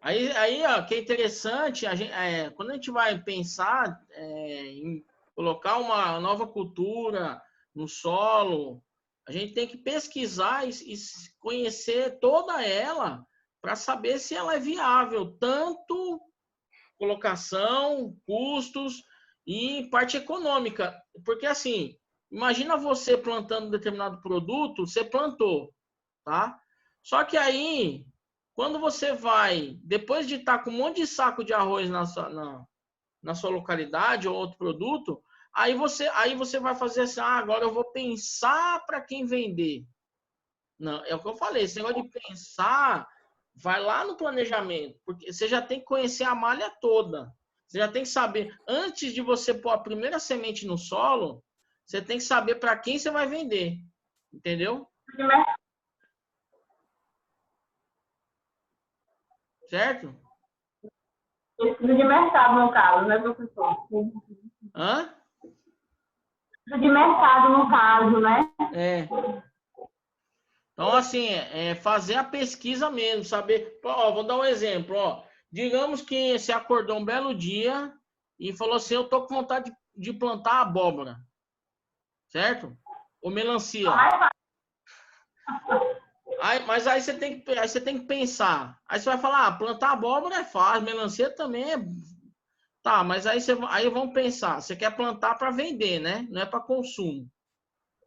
Aí ó, que é interessante, quando a gente vai pensar em colocar uma nova cultura no solo, a gente tem que pesquisar e conhecer toda ela para saber se ela é viável, tanto colocação, custos e parte econômica. Porque assim, imagina você plantando um determinado produto, você plantou, tá? Só que aí, quando você vai, depois de estar com um monte de saco de arroz na sua localidade ou outro produto, aí você vai fazer assim, agora eu vou pensar para quem vender. Não, é o que eu falei, esse negócio de pensar, vai lá no planejamento, porque você já tem que conhecer a malha toda. Você já tem que saber, antes de você pôr a primeira semente no solo, você tem que saber para quem você vai vender. Entendeu? Certo? Estudo de mercado, no caso, né, professor? Hã? Estudo de mercado, no caso, né? É. Então, assim, fazer a pesquisa mesmo, saber. Ó, vou dar um exemplo, ó. Digamos que você acordou um belo dia e falou assim: eu tô com vontade de plantar abóbora, certo? Ou melancia. Mas aí você tem que pensar. Aí você vai falar: plantar abóbora é fácil, melancia também é. Tá, mas aí vamos pensar: você quer plantar para vender, né? Não é para consumo.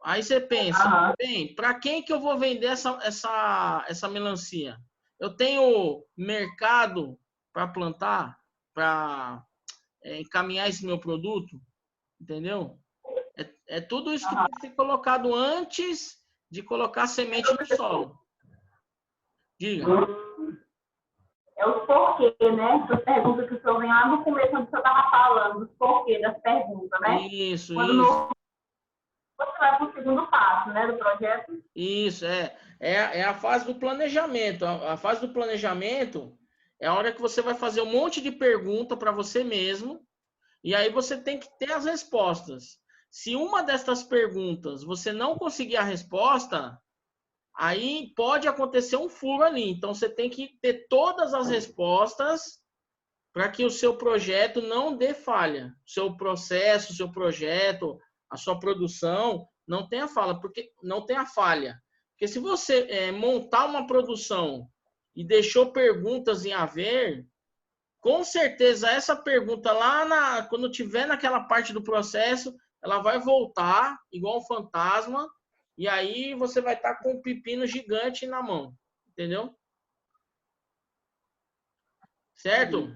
Aí você pensa, bem, para quem que eu vou vender essa melancia? Eu tenho mercado para plantar, para encaminhar esse meu produto, entendeu? É tudo isso que tem que ser colocado antes de colocar semente no solo. Diga. É os porquê, né? As perguntas que o senhor vem lá no começo, onde o senhor estava falando, os porquê das perguntas, né? Isso, Quando isso. você vai para o segundo passo, né, do projeto. Isso, é a fase do planejamento. A fase do planejamento é a hora que você vai fazer um monte de pergunta para você mesmo, e aí você tem que ter as respostas. Se uma dessas perguntas você não conseguir a resposta, aí pode acontecer um furo ali. Então você tem que ter todas as respostas para que o seu projeto não dê falha. O seu processo, o seu projeto, a sua produção não tenha falha, porque não tenha falha. Porque se você montar uma produção e deixou perguntas em haver, com certeza essa pergunta quando tiver naquela parte do processo, ela vai voltar igual um fantasma e aí você vai estar com um pepino gigante na mão, entendeu? Certo?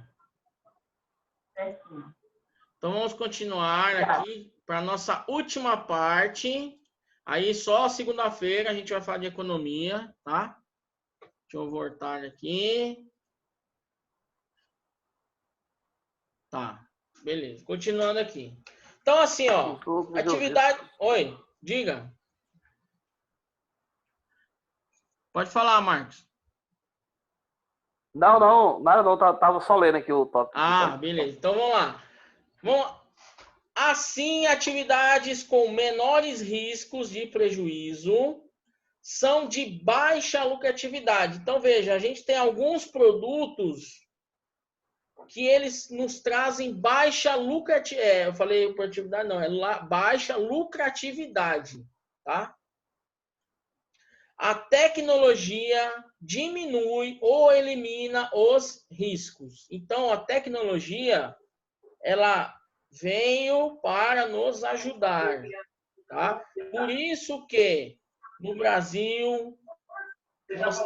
Então vamos continuar aqui para a nossa última parte. Aí só segunda-feira a gente vai falar de economia, tá? Deixa eu voltar aqui. Tá, beleza. Continuando aqui. Então assim, ó, atividade. Oi, diga. Pode falar, Marcos. Não, nada não, tava só lendo aqui o tópico. Ah, beleza. Então vamos lá. Assim, atividades com menores riscos de prejuízo são de baixa lucratividade. Então, veja, a gente tem alguns produtos que eles nos trazem baixa lucratividade. Eu falei lucratividade, não, baixa lucratividade, tá? A tecnologia diminui ou elimina os riscos. Então, a tecnologia, ela veio para nos ajudar, tá? Por isso que no Brasil nós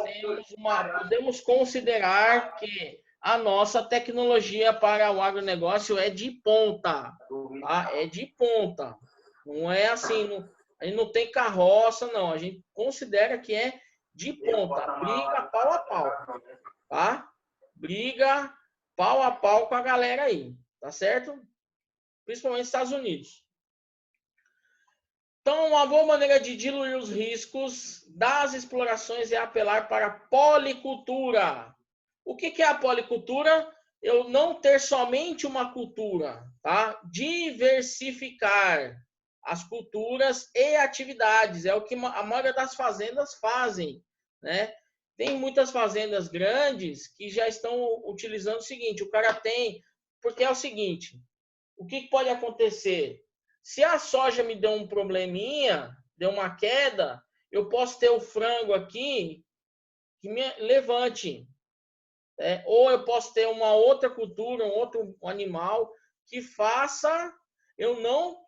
podemos considerar que a nossa tecnologia para o agronegócio é de ponta, tá? É de ponta. Não é assim, a gente não tem carroça, não. A gente considera que é de ponta. Briga pau a pau, tá? Briga pau a pau com a galera aí, tá certo? Principalmente nos Estados Unidos. Então, uma boa maneira de diluir os riscos das explorações é apelar para a policultura. O que é a policultura? Eu não ter somente uma cultura, tá? Diversificar as culturas e atividades. É o que a maioria das fazendas fazem, né? Tem muitas fazendas grandes que já estão utilizando o seguinte, o cara tem... Porque é o seguinte, o que pode acontecer? Se a soja me deu um probleminha, deu uma queda, eu posso ter o frango aqui que me levante. Ou eu posso ter uma outra cultura, um outro animal que faça eu não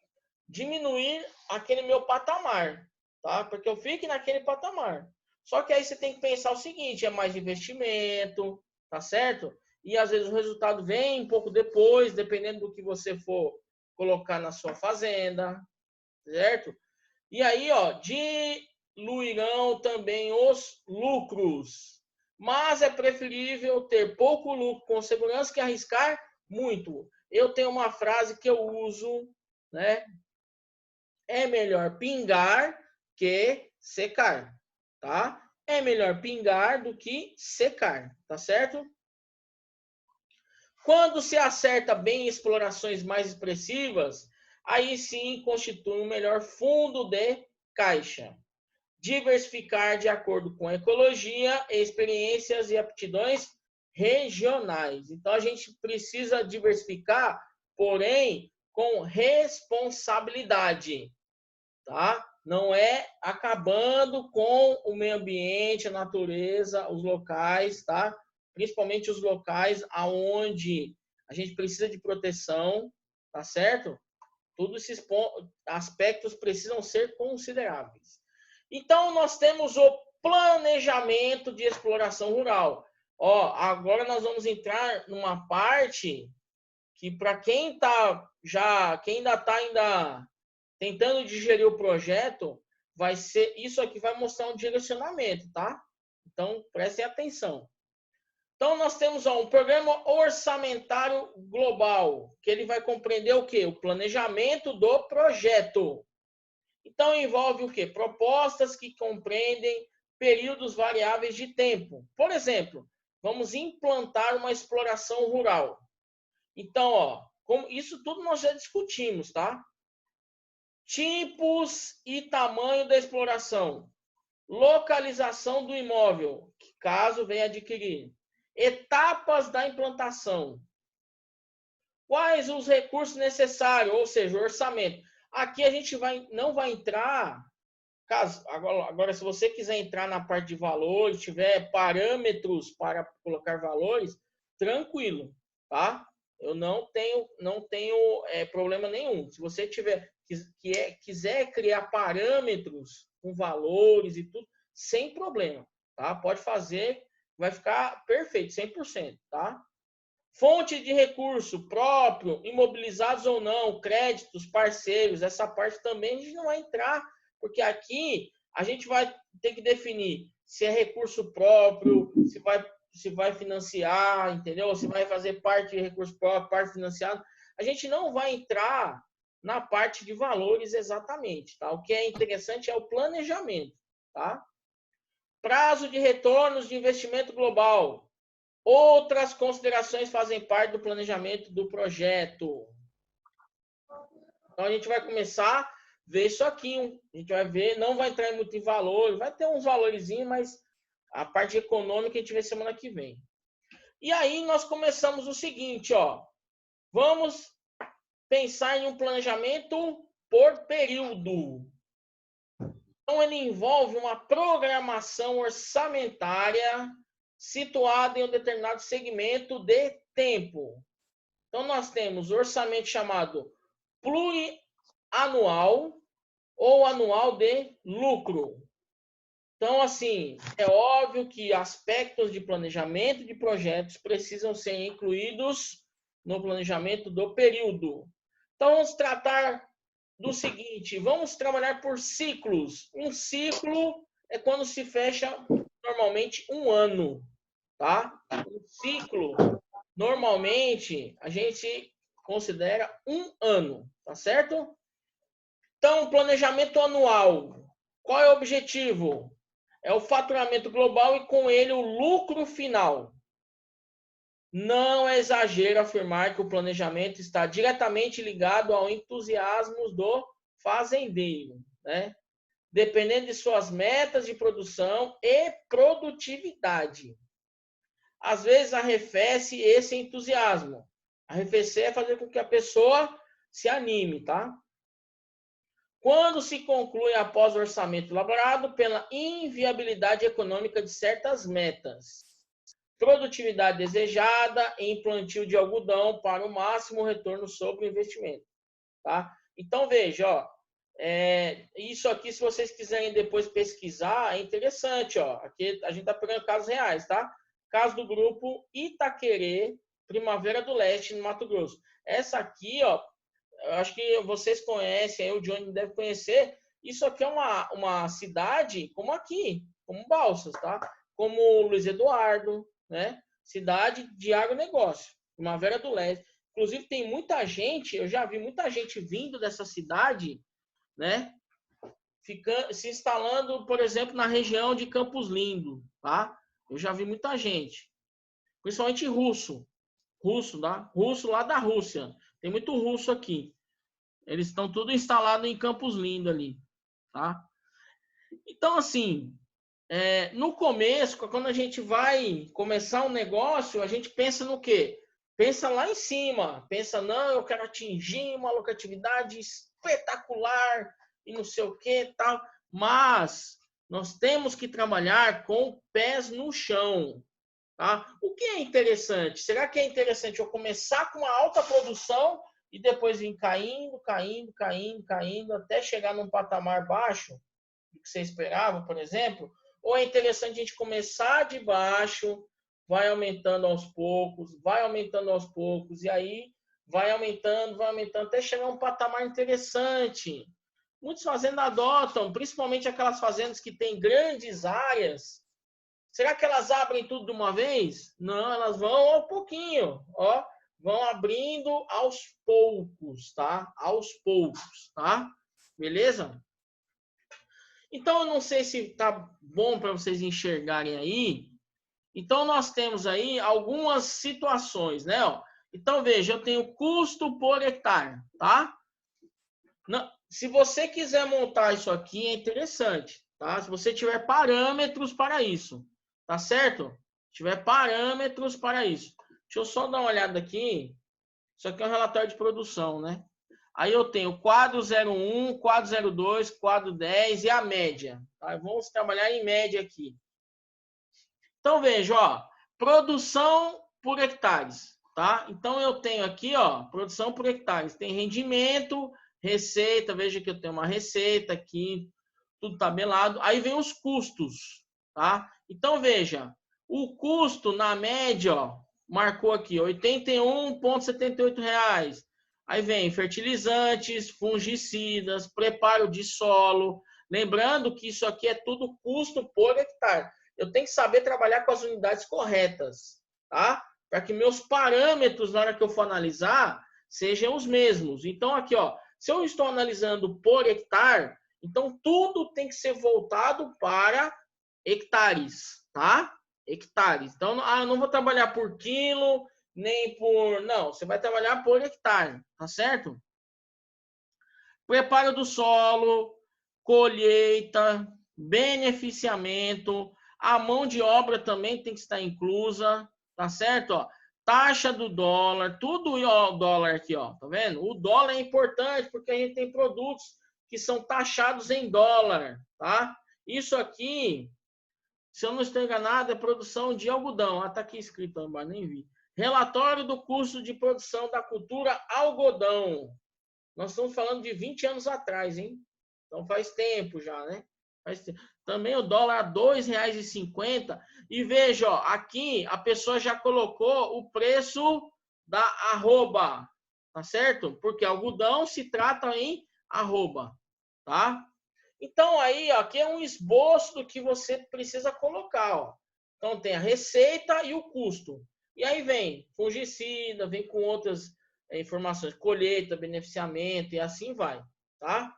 diminuir aquele meu patamar, tá? Porque eu fique naquele patamar. Só que aí você tem que pensar o seguinte, é mais investimento, tá certo? E às vezes o resultado vem um pouco depois, dependendo do que você for colocar na sua fazenda, certo? E aí, ó, diluirão também os lucros. Mas é preferível ter pouco lucro com segurança que arriscar muito. Eu tenho uma frase que eu uso, né? É melhor pingar que secar, tá? É melhor pingar do que secar, tá certo? Quando se acerta bem explorações mais expressivas, aí sim constitui um melhor fundo de caixa. Diversificar de acordo com a ecologia, experiências e aptidões regionais. Então, a gente precisa diversificar, porém, com responsabilidade, tá? Não é acabando com o meio ambiente, a natureza, os locais, tá? Principalmente os locais aonde a gente precisa de proteção, tá certo? Todos esses aspectos precisam ser consideráveis. Então, nós temos o planejamento de exploração rural. Ó, agora nós vamos entrar numa parte que para quem ainda está tentando digerir o projeto, vai ser isso aqui vai mostrar um direcionamento, tá? Então, prestem atenção. Então, nós temos um programa orçamentário global, que ele vai compreender o quê? O planejamento do projeto. Então, envolve o quê? Propostas que compreendem períodos variáveis de tempo. Por exemplo, vamos implantar uma exploração rural. Então, ó, isso tudo nós já discutimos, tá? Tipos e tamanho da exploração. Localização do imóvel, caso venha adquirir. Etapas da implantação. Quais os recursos necessários, ou seja, o orçamento. Aqui a gente não vai entrar, agora se você quiser entrar na parte de valores, tiver parâmetros para colocar valores, tranquilo, tá? Eu não tenho problema nenhum. Se você quiser criar parâmetros com valores e tudo, sem problema, tá? Pode fazer, vai ficar perfeito, 100%, tá? Fonte de recurso próprio, imobilizados ou não, créditos, parceiros, essa parte também a gente não vai entrar, porque aqui a gente vai ter que definir se é recurso próprio, se vai financiar, entendeu? Se vai fazer parte de recurso próprio, parte financiado. A gente não vai entrar na parte de valores exatamente, tá? O que é interessante é o planejamento, tá? Prazo de retornos de investimento global. Outras considerações fazem parte do planejamento do projeto. Então, a gente vai começar a ver isso aqui. A gente vai ver, não vai entrar muito em valor, vai ter uns valorzinhos, mas a parte econômica a gente vê semana que vem. E aí, nós começamos o seguinte, ó. Vamos pensar em um planejamento por período. Então, ele envolve uma programação orçamentária situado em um determinado segmento de tempo. Então, nós temos orçamento chamado plurianual ou anual de lucro. Então, assim, é óbvio que aspectos de planejamento de projetos precisam ser incluídos no planejamento do período. Então, vamos tratar do seguinte, vamos trabalhar por ciclos. Um ciclo é quando se fecha normalmente um ano. Tá? Um ciclo, normalmente, a gente considera um ano, tá certo? Então, planejamento anual. Qual é o objetivo? É o faturamento global e, com ele, o lucro final. Não é exagero afirmar que o planejamento está diretamente ligado ao entusiasmo do fazendeiro, né? dependendo de suas metas de produção e produtividade. Às vezes arrefece esse entusiasmo. Arrefecer é fazer com que a pessoa se anime, tá? Quando se conclui após o orçamento elaborado pela inviabilidade econômica de certas metas. Produtividade desejada em plantio de algodão para o máximo retorno sobre o investimento, tá? Então, veja, ó, isso aqui, se vocês quiserem depois pesquisar, é interessante, ó. Aqui a gente está pegando casos reais, tá? Caso do grupo Itaquerê, Primavera do Leste, no Mato Grosso. Essa aqui, ó, eu acho que vocês conhecem, aí o Johnny deve conhecer. Isso aqui é uma cidade como aqui, como Balsas, tá? Como Luiz Eduardo, né? Cidade de agronegócio, Primavera do Leste. Inclusive, tem muita gente, eu já vi muita gente vindo dessa cidade, né? Se instalando, por exemplo, na região de Campos Lindo, tá? Eu já vi muita gente, principalmente russo, tá? Russo lá da Rússia. Tem muito russo aqui. Eles estão tudo instalados em Campos Lindo ali, tá? Então, assim, no começo, quando a gente vai começar um negócio, a gente pensa no quê? Pensa lá em cima. Pensa, não, eu quero atingir uma lucratividade espetacular e não sei o que, tal. Mas nós temos que trabalhar com pés no chão, tá? O que é interessante? Será que é interessante eu começar com uma alta produção e depois vir caindo, até chegar num patamar baixo do que você esperava, por exemplo? Ou é interessante a gente começar de baixo, vai aumentando aos poucos, e aí vai aumentando, até chegar a um patamar interessante. Muitos fazendas adotam, principalmente aquelas fazendas que têm grandes áreas. Será que elas abrem tudo de uma vez? Não, elas vão ao pouquinho, ó. Vão abrindo aos poucos, tá? Aos poucos, tá? Beleza? Então, eu não sei se tá bom para vocês enxergarem aí. Então, nós temos aí algumas situações, né? Ó. Então, veja, eu tenho custo por hectare, tá? Se você quiser montar isso aqui, é interessante, tá? Se você tiver parâmetros para isso, tá certo? Se tiver parâmetros para isso. Deixa eu só dar uma olhada aqui. Isso aqui é um relatório de produção, né? Aí eu tenho quadro 01, quadro 02, quadro 10 e a média. Tá? Vamos trabalhar em média aqui. Então, veja, ó, produção por hectares, tá? Então, eu tenho aqui, ó, produção por hectares. Tem rendimento, receita, veja que eu tenho uma receita aqui, tudo tabelado. Aí vem os custos, tá? Então, veja, o custo na média, ó, marcou aqui, R$ 81,78. Aí vem fertilizantes, fungicidas, preparo de solo. Lembrando que isso aqui é tudo custo por hectare. Eu tenho que saber trabalhar com as unidades corretas, tá? Para que meus parâmetros, na hora que eu for analisar, sejam os mesmos. Então, aqui, ó, se eu estou analisando por hectare, então tudo tem que ser voltado para hectares, tá? Hectares. Então, eu não vou trabalhar por quilo, nem por... Não, você vai trabalhar por hectare, tá certo? Preparo do solo, colheita, beneficiamento, a mão de obra também tem que estar inclusa, tá certo? Ó, taxa do dólar, tudo o dólar aqui, ó, tá vendo? O dólar é importante porque a gente tem produtos que são taxados em dólar, tá? Isso aqui, se eu não estou enganado, é produção de algodão. Ah, tá aqui escrito, mas nem vi. Relatório do custo de produção da cultura algodão. Nós estamos falando de 20 anos atrás, hein? Então faz tempo já, né? Também o dólar a R$ 2,50. E veja, ó, aqui a pessoa já colocou o preço da arroba, tá certo? Porque algodão se trata em arroba, tá? Então aí, ó, aqui é um esboço do que você precisa colocar, ó. Então tem a receita e o custo. E aí vem fungicida, vem com outras informações, colheita, beneficiamento e assim vai, tá?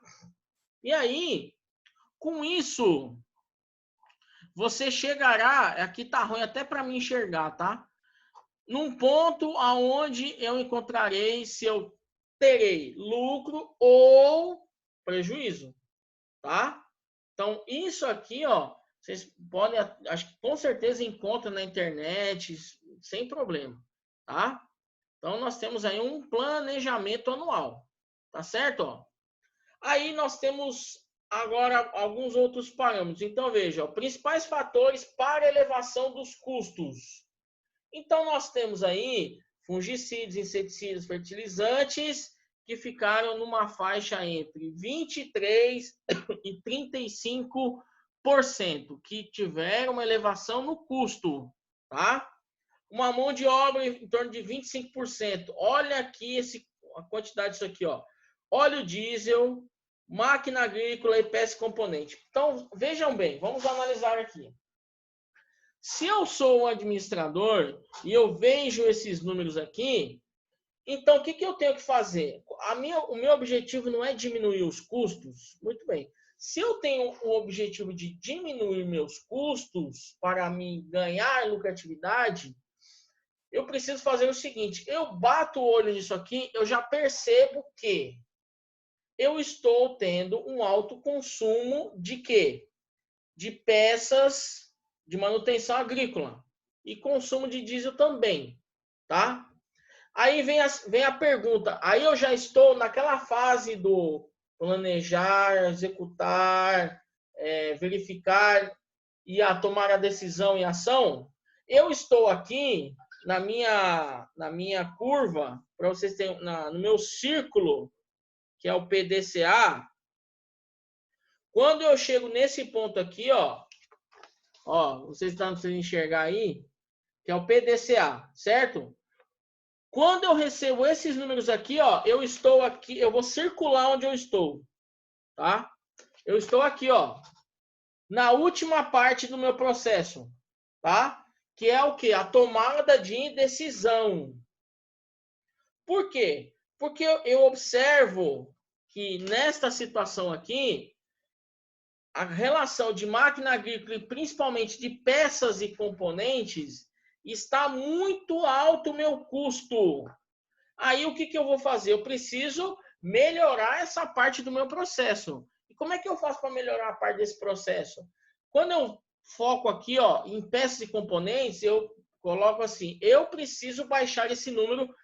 E aí, com isso, você chegará, aqui tá ruim até para me enxergar, tá? Num ponto aonde eu encontrarei se eu terei lucro ou prejuízo, tá? Então, isso aqui, ó, vocês podem, acho que com certeza encontram na internet, sem problema, tá? Então, nós temos aí um planejamento anual, tá certo? Ó? Aí nós temos agora alguns outros parâmetros. Então, veja, ó, principais fatores para elevação dos custos. Então, nós temos aí fungicidas, inseticidas, fertilizantes, que ficaram numa faixa entre 23% e 35%, que tiveram uma elevação no custo, tá? Uma mão de obra em torno de 25%. Olha aqui a quantidade disso aqui, ó. Óleo diesel, máquina agrícola e peça e componente. Então, vejam bem, vamos analisar aqui. Se eu sou um administrador e eu vejo esses números aqui, então o que eu tenho que fazer? O meu objetivo não é diminuir os custos? Muito bem. Se eu tenho o objetivo de diminuir meus custos para me ganhar lucratividade, eu preciso fazer o seguinte, eu bato o olho nisso aqui, eu já percebo que eu estou tendo um alto consumo de quê? De peças de manutenção agrícola e consumo de diesel também, tá? Aí vem a pergunta, aí eu já estou naquela fase do planejar, executar, verificar e tomar a decisão em ação? Eu estou aqui na minha curva, para vocês terem, no meu círculo, que é o PDCA, quando eu chego nesse ponto aqui, ó, vocês estão precisando enxergar aí, que é o PDCA, certo? Quando eu recebo esses números aqui, ó, eu estou aqui, eu vou circular onde eu estou, tá? Eu estou aqui, ó, na última parte do meu processo, tá? Que é o quê? A tomada de decisão. Por quê? Porque eu observo que nesta situação aqui, a relação de máquina agrícola e principalmente de peças e componentes está muito alto o meu custo. Aí o que eu vou fazer? Eu preciso melhorar essa parte do meu processo. E como é que eu faço para melhorar a parte desse processo? Quando eu foco aqui, ó, em peças e componentes, eu coloco assim, eu preciso baixar esse número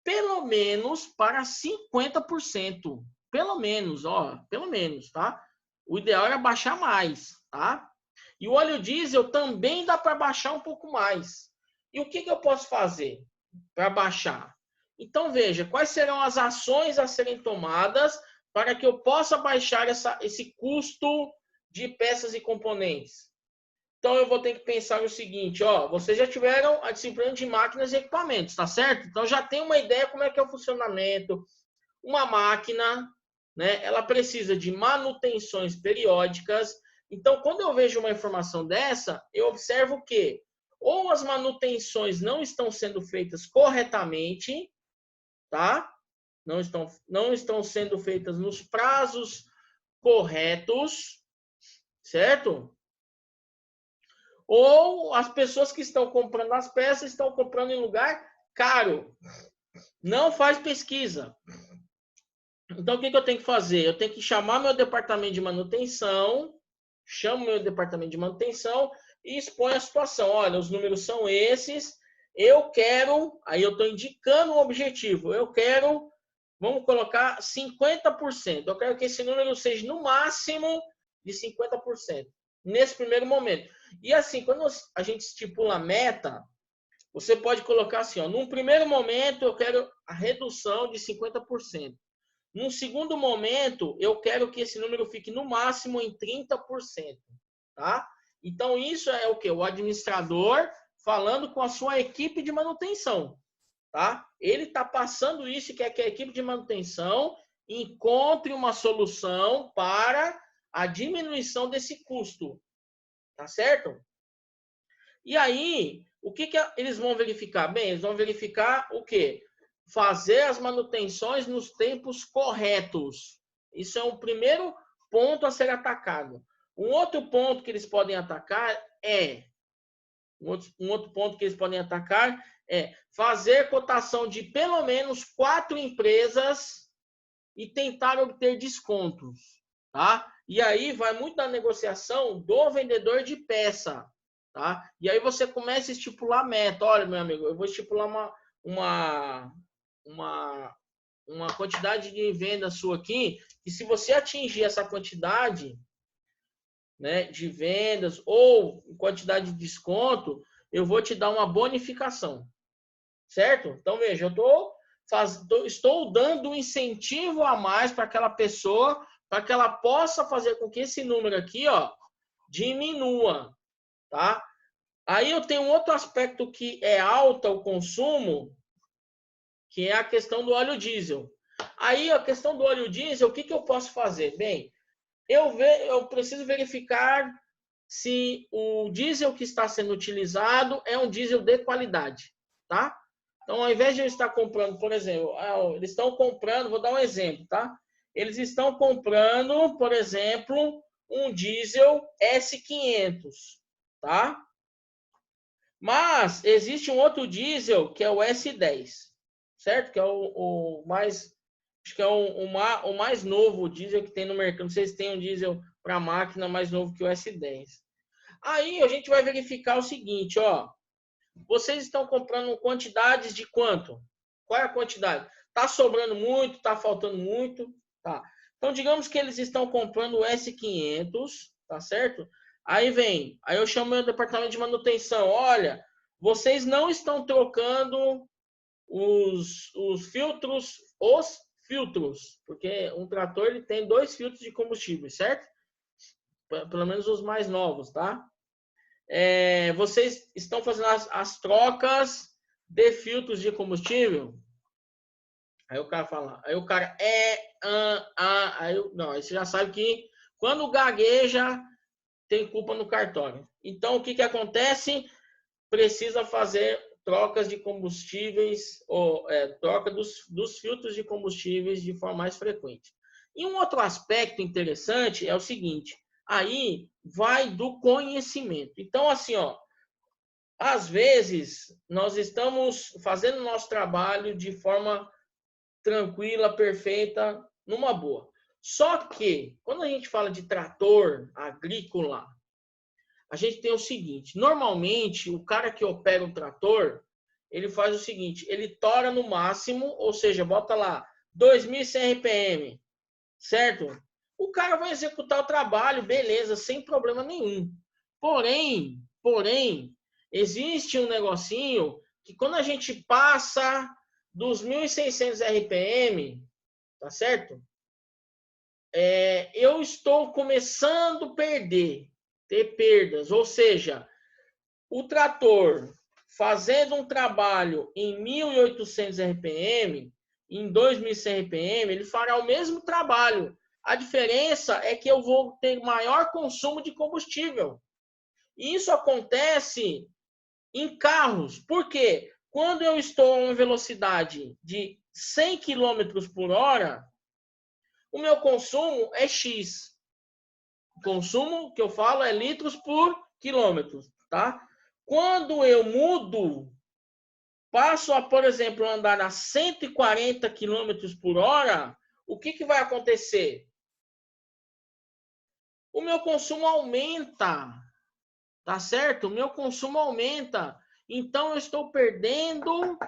pelo menos para 50%. Pelo menos, ó, pelo menos, tá? O ideal era baixar mais, tá? E o óleo diesel também dá para baixar um pouco mais. E o que eu posso fazer para baixar? Então, veja, quais serão as ações a serem tomadas para que eu possa baixar esse custo de peças e componentes? Então, eu vou ter que pensar no seguinte, ó, vocês já tiveram a disciplina de máquinas e equipamentos, tá certo? Então, já tem uma ideia como é que é o funcionamento. Uma máquina, né, ela precisa de manutenções periódicas. Então, quando eu vejo uma informação dessa, eu observo que ou as manutenções não estão sendo feitas corretamente, tá? Não estão sendo feitas nos prazos corretos, certo? Ou as pessoas que estão comprando as peças estão comprando em lugar caro. Não faz pesquisa. Então, o que eu tenho que fazer? Eu tenho que chamar meu departamento de manutenção, chamo meu departamento de manutenção e exponho a situação. Olha, os números são esses. Eu quero, aí eu estou indicando um objetivo. Eu quero, vamos colocar 50%. Eu quero que esse número seja no máximo de 50%. Nesse primeiro momento. E assim, quando a gente estipula a meta, você pode colocar assim, ó, num primeiro momento eu quero a redução de 50%. Num segundo momento, eu quero que esse número fique no máximo em 30%, tá? Então isso é o quê? O administrador falando com a sua equipe de manutenção, tá? Ele está passando isso e quer que a equipe de manutenção encontre uma solução para a diminuição desse custo, tá certo? E aí, o que eles vão verificar? Bem, eles vão verificar o quê? Fazer as manutenções nos tempos corretos. Isso é um primeiro ponto a ser atacado. Um outro ponto que eles podem atacar é fazer cotação de pelo menos 4 empresas e tentar obter descontos. tá? E aí vai muito da negociação do vendedor de peça, tá? E aí você começa a estipular meta. Olha, meu amigo, eu vou estipular uma quantidade de venda sua aqui, e se você atingir essa quantidade, né, de vendas ou quantidade de desconto, eu vou te dar uma bonificação, certo? Então, veja, estou dando um incentivo a mais para aquela pessoa, para que ela possa fazer com que esse número aqui, ó, diminua, tá? Aí eu tenho um outro aspecto que é alto o consumo, que é a questão do óleo diesel. Aí a questão do óleo diesel, o que eu posso fazer? Bem, eu preciso verificar se o diesel que está sendo utilizado é um diesel de qualidade, tá? Então, ao invés de eu estar comprando, por exemplo, eles estão comprando, vou dar um exemplo, tá? Eles estão comprando, por exemplo, um diesel S500, tá? Mas existe um outro diesel que é o S10, certo? Que é o mais, acho que é o mais novo diesel que tem no mercado. Não sei se tem um diesel para máquina mais novo que o S10. Aí a gente vai verificar o seguinte, ó. Vocês estão comprando quantidades de quanto? Qual é a quantidade? Tá sobrando muito? Tá faltando muito? Tá. Então, digamos que eles estão comprando o S500, tá certo? Aí eu chamo meu departamento de manutenção. Olha, vocês não estão trocando os filtros, porque um trator ele tem 2 filtros de combustível, certo? Pelo menos os mais novos, tá? Vocês estão fazendo as trocas de filtros de combustível? Aí o cara fala, aí você já sabe que quando gagueja tem culpa no cartório. Então o que acontece? Precisa fazer trocas de combustíveis ou troca dos filtros de combustíveis de forma mais frequente. E um outro aspecto interessante é o seguinte: aí vai do conhecimento. Então, assim, ó, às vezes nós estamos fazendo o nosso trabalho de forma tranquila, perfeita, numa boa. Só que, quando a gente fala de trator agrícola, a gente tem o seguinte: normalmente, o cara que opera um trator, ele faz o seguinte, ele tora no máximo, ou seja, bota lá 2.100 RPM, certo? O cara vai executar o trabalho, beleza, sem problema nenhum. Porém, existe um negocinho que quando a gente passa dos 1.600 RPM, tá certo? Eu estou começando a ter perdas, ou seja, o trator fazendo um trabalho em 1.800 RPM, em 2.100 RPM, ele fará o mesmo trabalho. A diferença é que eu vou ter maior consumo de combustível. E isso acontece em carros. Por quê? Quando eu estou a uma velocidade de 100 km por hora, o meu consumo é X. O consumo que eu falo é litros por quilômetro, tá? Quando eu mudo, passo a, por exemplo, andar a 140 km por hora, o que vai acontecer? O meu consumo aumenta, tá certo? O meu consumo aumenta. Então, eu estou perdendo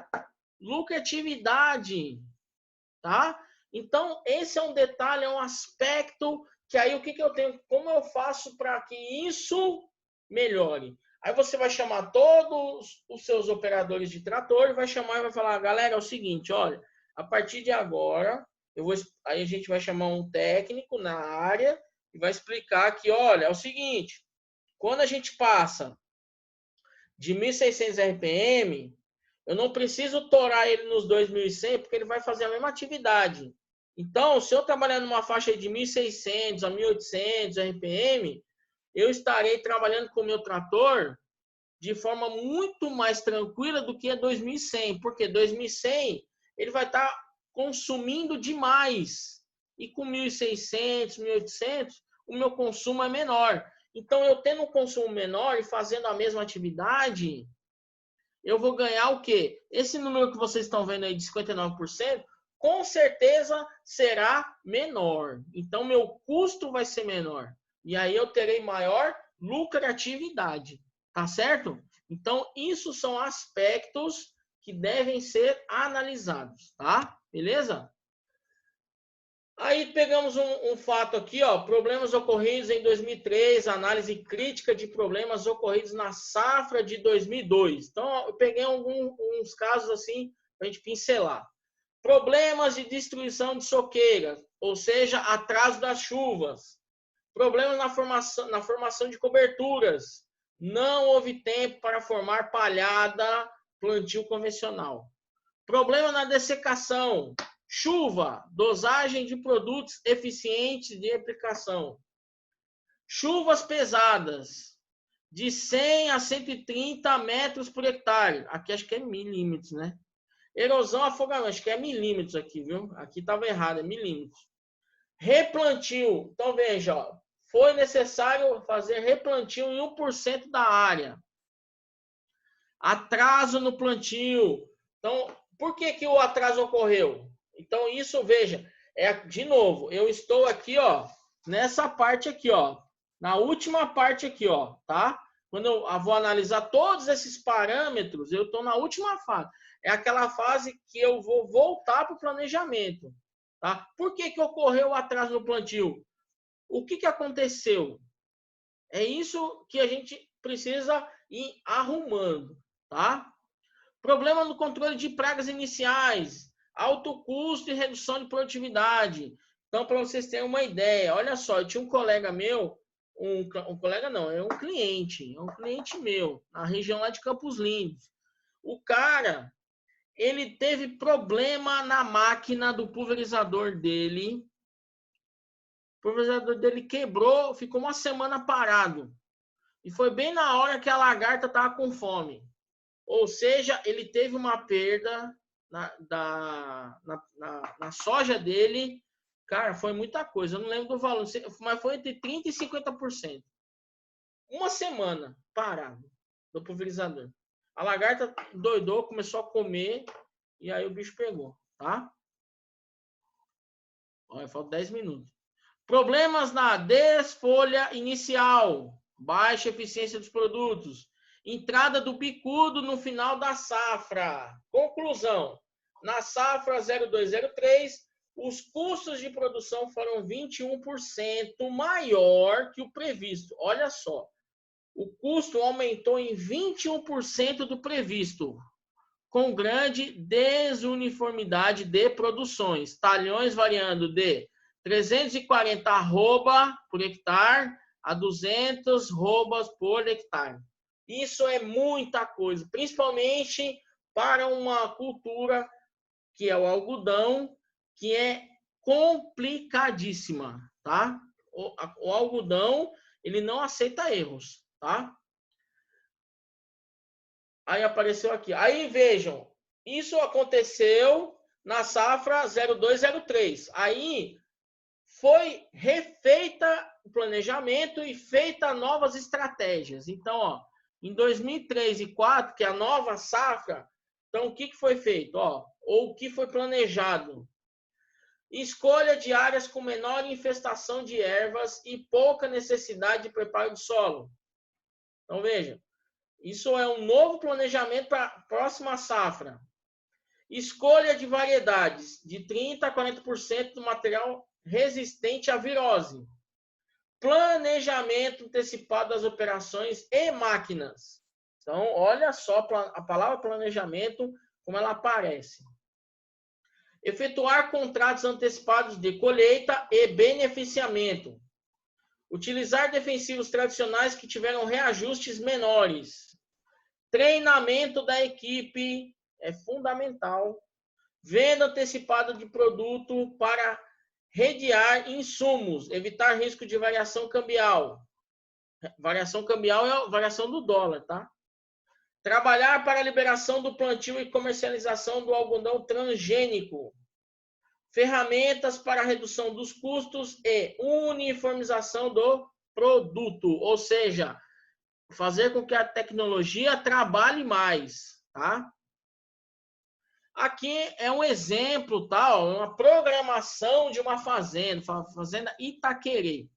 lucratividade, tá? Então, esse é um detalhe, é um aspecto que aí o que eu tenho, como eu faço para que isso melhore? Aí você vai chamar todos os seus operadores de trator, vai chamar e vai falar, galera, é o seguinte, olha, a partir de agora, aí a gente vai chamar um técnico na área e vai explicar que, olha, é o seguinte, quando a gente passa de 1.600 RPM, eu não preciso torar ele nos 2.100, porque ele vai fazer a mesma atividade. Então, se eu trabalhar numa faixa de 1.600 a 1.800 RPM, eu estarei trabalhando com o meu trator de forma muito mais tranquila do que a 2.100, porque 2.100 ele vai estar consumindo demais. E com 1.600, 1.800, o meu consumo é menor. Então, eu tendo um consumo menor e fazendo a mesma atividade, eu vou ganhar o quê? Esse número que vocês estão vendo aí de 59%, com certeza será menor. Então, meu custo vai ser menor. E aí eu terei maior lucratividade. Tá certo? Então, isso são aspectos que devem ser analisados. Tá? Beleza? Aí pegamos um fato aqui, ó, problemas ocorridos em 2003, análise crítica de problemas ocorridos na safra de 2002. Então, ó, eu peguei uns casos assim para a gente pincelar. Problemas de destruição de soqueiras, ou seja, atraso das chuvas. Problemas na formação de coberturas. Não houve tempo para formar palhada, plantio convencional. Problema na dessecação. Chuva, dosagem de produtos eficientes de aplicação. Chuvas pesadas, de 100 a 130 metros por hectare. Aqui acho que é milímetros, né? Erosão, afogamento, acho que é milímetros aqui, viu? Aqui estava errado, é milímetros. Replantio. Então, veja, ó, foi necessário fazer replantio em 1% da área. Atraso no plantio. Então, por que o atraso ocorreu? Então, isso, veja, de novo, eu estou aqui, ó, nessa parte aqui, ó, na última parte aqui, ó, tá? Quando eu vou analisar todos esses parâmetros, eu estou na última fase. É aquela fase que eu vou voltar para o planejamento, tá? Por que ocorreu o atraso no plantio? O que aconteceu? É isso que a gente precisa ir arrumando, tá? Problema no controle de pragas iniciais, alto custo e redução de produtividade. Então, para vocês terem uma ideia, olha só, eu tinha um colega meu, um colega não, é um cliente meu, na região lá de Campos Lindos. O cara, ele teve problema na máquina do pulverizador dele. O pulverizador dele quebrou, ficou uma semana parado. E foi bem na hora que a lagarta estava com fome. Ou seja, ele teve uma perda na soja dele. Cara, foi muita coisa. Eu não lembro do valor, mas foi entre 30% e 50%. Uma semana parado do pulverizador. A lagarta doidou, começou a comer e aí o bicho pegou, tá? Olha, falta 10 minutos. Problemas na desfolha inicial. Baixa eficiência dos produtos. Entrada do bicudo no final da safra. Conclusão. Na safra 0203, os custos de produção foram 21% maior que o previsto. Olha só. O custo aumentou em 21% do previsto, com grande desuniformidade de produções. Talhões variando de 340 arroba por hectare a 200 arrobas por hectare. Isso é muita coisa, principalmente para uma cultura que é o algodão, que é complicadíssima, tá? O algodão, ele não aceita erros, tá? Aí apareceu aqui. Aí vejam, isso aconteceu na safra 0203. Aí foi refeita o planejamento e feita novas estratégias. Então, ó, em 2003 e 2004, que é a nova safra, então o que foi feito? Ó, ou o que foi planejado? Escolha de áreas com menor infestação de ervas e pouca necessidade de preparo de solo. Então, veja, isso é um novo planejamento para a próxima safra. Escolha de variedades de 30% a 40% do material resistente à virose. Planejamento antecipado das operações e máquinas. Então, olha só a palavra planejamento, como ela aparece. Efetuar contratos antecipados de colheita e beneficiamento. Utilizar defensivos tradicionais que tiveram reajustes menores. Treinamento da equipe é fundamental. Venda antecipada de produto para redear insumos, evitar risco de variação cambial. Variação cambial é a variação do dólar, tá? Trabalhar para a liberação do plantio e comercialização do algodão transgênico. Ferramentas para a redução dos custos e uniformização do produto, ou seja, fazer com que a tecnologia trabalhe mais, tá? Aqui é um exemplo, tá? Uma programação de uma fazenda Itaquerê.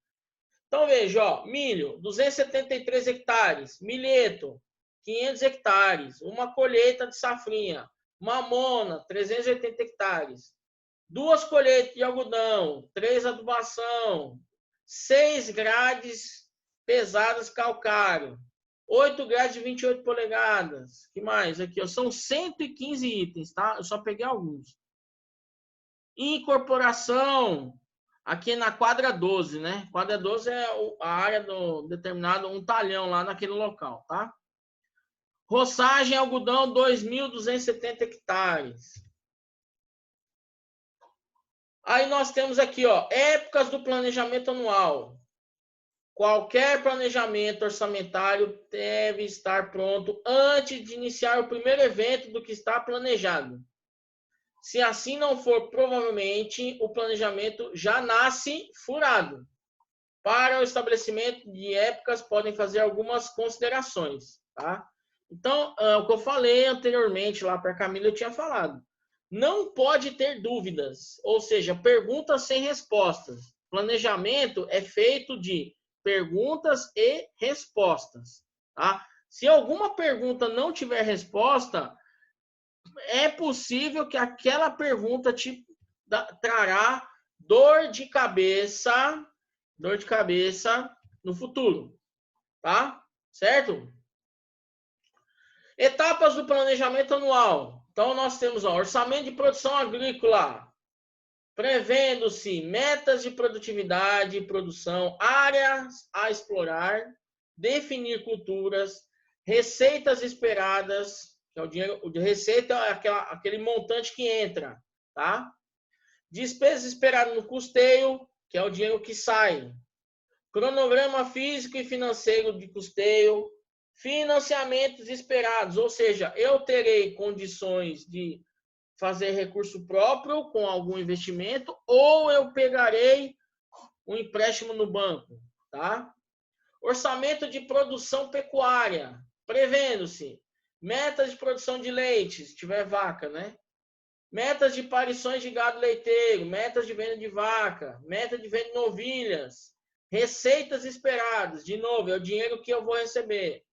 Então, veja, ó, milho, 273 hectares, milheto, 500 hectares, uma colheita de safrinha, mamona, 380 hectares, 2 colheitas de algodão, 3 adubação, 6 grades pesadas calcário, 8 grades de 28 polegadas. Que mais? Aqui, ó, são 115 itens, tá? Eu só peguei alguns. Incorporação, aqui na quadra 12, né? Quadra 12 é a área do determinado, um talhão lá naquele local, tá? Roçagem algodão, 2.270 hectares. Aí nós temos aqui, ó, épocas do planejamento anual. Qualquer planejamento orçamentário deve estar pronto antes de iniciar o primeiro evento do que está planejado. Se assim não for, provavelmente o planejamento já nasce furado. Para o estabelecimento de épocas, podem fazer algumas considerações, tá? Então, o que eu falei anteriormente lá para a Camila, eu tinha falado. Não pode ter dúvidas, ou seja, perguntas sem respostas. Planejamento é feito de perguntas e respostas, tá? Se alguma pergunta não tiver resposta, é possível que aquela pergunta te trará dor de cabeça no futuro, tá? Certo? Etapas do planejamento anual. Então, nós temos ó, orçamento de produção agrícola, prevendo-se metas de produtividade e produção, áreas a explorar, definir culturas, receitas esperadas, que é o dinheiro, de receita é aquele montante que entra, tá? Despesas esperadas no custeio, que é o dinheiro que sai. Cronograma físico e financeiro de custeio, financiamentos esperados, ou seja, eu terei condições de fazer recurso próprio com algum investimento ou eu pegarei um empréstimo no banco, tá? Orçamento de produção pecuária, prevendo-se metas de produção de leite, se tiver vaca, né? Metas de parições de gado leiteiro, metas de venda de vaca, meta de venda de novilhas, receitas esperadas, de novo, é o dinheiro que eu vou receber.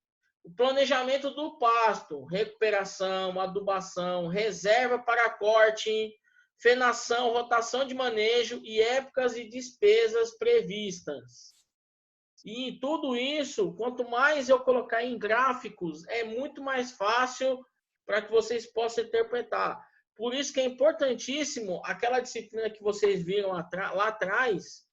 O planejamento do pasto, recuperação, adubação, reserva para corte, fenação, rotação de manejo e épocas e despesas previstas. E tudo isso, quanto mais eu colocar em gráficos, é muito mais fácil para que vocês possam interpretar. Por isso que é importantíssimo aquela disciplina que vocês viram lá atrás,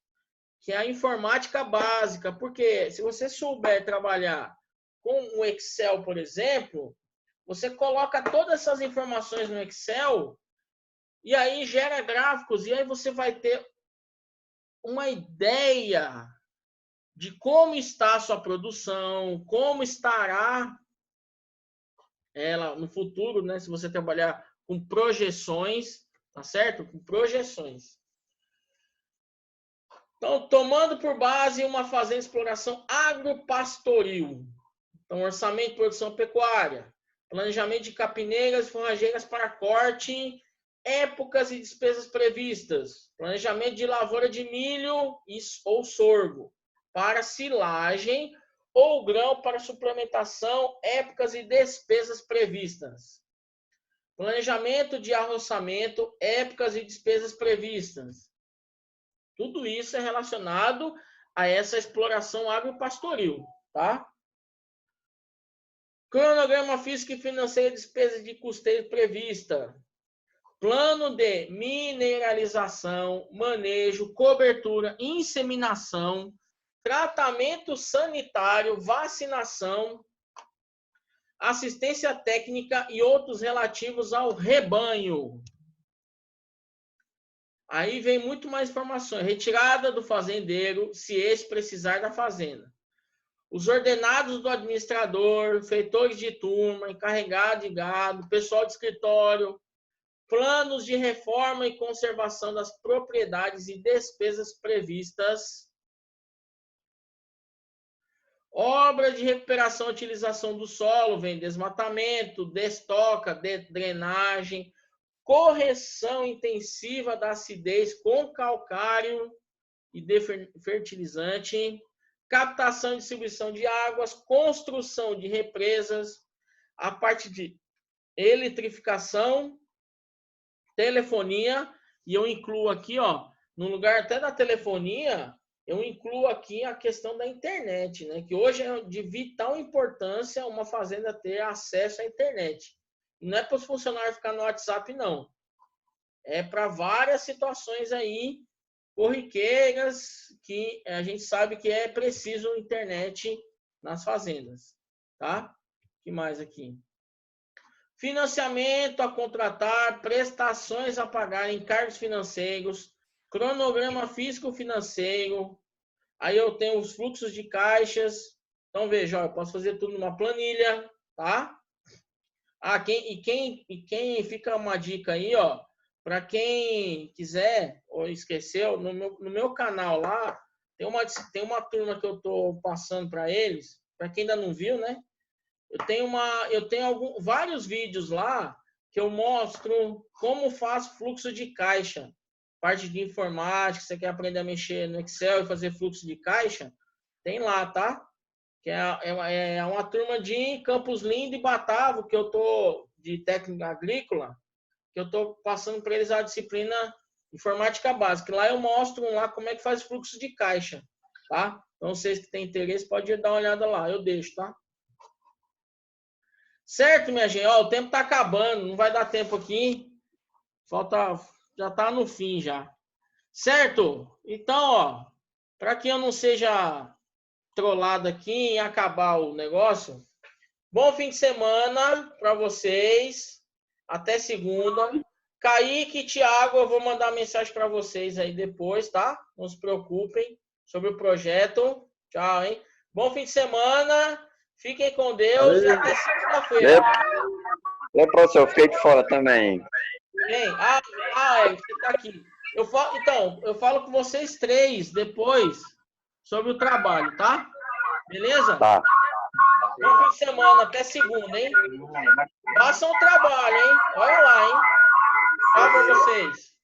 que é a informática básica. Porque se você souber trabalhar com o Excel, por exemplo, você coloca todas essas informações no Excel e aí gera gráficos e aí você vai ter uma ideia de como está a sua produção, como estará ela no futuro, né? Se você trabalhar com projeções, tá certo? Com projeções. Então, tomando por base uma fazenda de exploração agropastoril. Então, orçamento de produção pecuária, planejamento de capineiras e forrageiras para corte, épocas e despesas previstas, planejamento de lavoura de milho ou sorgo, para silagem ou grão para suplementação, épocas e despesas previstas. Planejamento de arroçamento, épocas e despesas previstas. Tudo isso é relacionado a essa exploração agropastoril, tá? Cronograma físico e financeiro, despesa de custeio prevista. Plano de mineralização, manejo, cobertura, inseminação, tratamento sanitário, vacinação, assistência técnica e outros relativos ao rebanho. Aí vem muito mais informações. Retirada do fazendeiro, se esse precisar da fazenda. Os ordenados do administrador, feitores de turma, encarregado de gado, pessoal de escritório, planos de reforma e conservação das propriedades e despesas previstas, obra de recuperação e utilização do solo, vem desmatamento, destoca, drenagem, correção intensiva da acidez com calcário e fertilizante, captação e distribuição de águas, construção de represas, a parte de eletrificação, telefonia, e eu incluo aqui, ó, no lugar até da telefonia, eu incluo aqui a questão da internet, né? Que hoje é de vital importância uma fazenda ter acesso à internet. Não é para os funcionários ficar no WhatsApp, não. É para várias situações aí, corriqueiras, que a gente sabe que é preciso internet nas fazendas, tá? O que mais aqui? Financiamento a contratar, prestações a pagar, encargos financeiros, cronograma físico-financeiro. Aí eu tenho os fluxos de caixas. Então, veja, ó, eu posso fazer tudo numa planilha, tá? Quem fica uma dica aí, ó, para quem quiser ou esqueceu, no meu canal lá, tem uma turma que eu tô passando para eles, para quem ainda não viu, né? Eu tenho vários vídeos lá que eu mostro como faço fluxo de caixa. Parte de informática, você quer aprender a mexer no Excel e fazer fluxo de caixa, tem lá, tá? Que é uma turma de Campos Lindo e Batavo, que eu tô de técnica agrícola, que eu tô passando para eles a disciplina informática básica. Lá eu mostro lá como é que faz fluxo de caixa, tá? Então, vocês que têm interesse, pode dar uma olhada lá, eu deixo, tá? Certo, minha gente? Ó, o tempo tá acabando, não vai dar tempo aqui. Já tá no fim já. Certo? Então, ó, para que eu não seja trollado aqui em acabar o negócio, bom fim de semana para vocês. Até segunda. Kaique e Thiago, eu vou mandar mensagem para vocês aí depois, tá? Não se preocupem sobre o projeto. Tchau, hein? Bom fim de semana. Fiquem com Deus e até segunda-feira. Professor, eu fiquei de fora também. Bem, você tá aqui. Eu falo com vocês três depois sobre o trabalho, tá? Beleza? Tá. Bom fim de semana, até segunda, hein? Façam o trabalho, hein? Olha lá, hein? Tchau pra vocês.